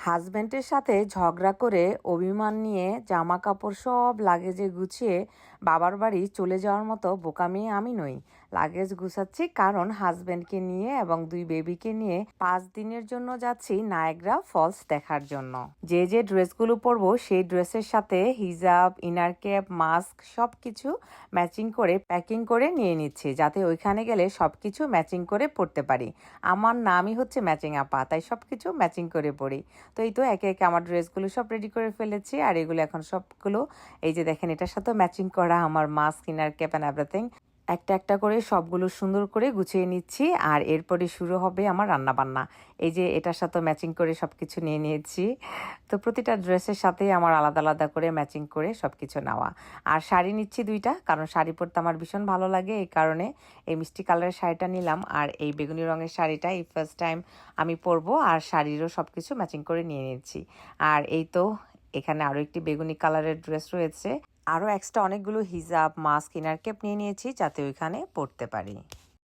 হাজব্যান্ডের সাথে ঝগড়া করে অভিমান নিয়ে জামা কাপড় সব লাগেজে গুছিয়ে বাবার বাড়ি চলে যাওয়ার মতো বোকামি আমি নই। লাগেজ গুছাচ্ছি কারণ হাজব্যান্ডকে নিয়ে এবং 2 বেবিকে নিয়ে 5 দিনের জন্য যাচ্ছি নায়াগ্রা ফলস দেখার জন্য। যে যে ড্রেসগুলো পরবো সেই ড্রেসের সাথে হিজাব, ইনার ক্যাপ, মাস্ক সবকিছু ম্যাচিং করে প্যাকিং করে নিয়ে নিচ্ছি, যাতে ওইখানে গেলে সবকিছু ম্যাচিং করে পরতে পারি। আমার নামই হচ্ছে ম্যাচিং আপা, তাই সবকিছু ম্যাচিং করে পরি। তো এই তো একে একে আমার ড্রেসগুলো সব রেডি করে ফেলেছি, আর এগুলো এখন সবগুলো এই যে দেখেন এটার সাথেও ম্যাচিং করা আমার mask, inner cap and everything. একটা একটা করে সবগুলো সুন্দর করে গুছিয়ে নিচ্ছি, আর এরপরে শুরু হবে আমার রান্না বান্না। এই যে এটার সাথে ম্যাচিং করে সবকিছু নিয়ে নিয়েছি। তো প্রতিটা ড্রেসের সাথে আমার আলাদা আলাদা করে ম্যাচিং করে সবকিছু নেওয়া। আর শাড়ি নিচ্ছি 2টা, কারণ শাড়ি পরতে আমার ভীষণ ভালো লাগে, এই কারণে এই মিষ্টি কালারের শাড়িটা নিলাম, আর এই বেগুনি রঙের শাড়িটা এই ফার্স্ট টাইম আমি পরবো। আর শাড়িরও সবকিছু ম্যাচিং করে নিয়ে নিচ্ছি। আর এই তো এখানে আরো একটি বেগুনি কালারের ড্রেস রয়েছে, আরও এক্সট্রা অনেকগুলো হিজাব, মাস্ক, ইনার ক্যাপ নিয়ে নিয়েছি যাতে ওইখানে পরতে পারি।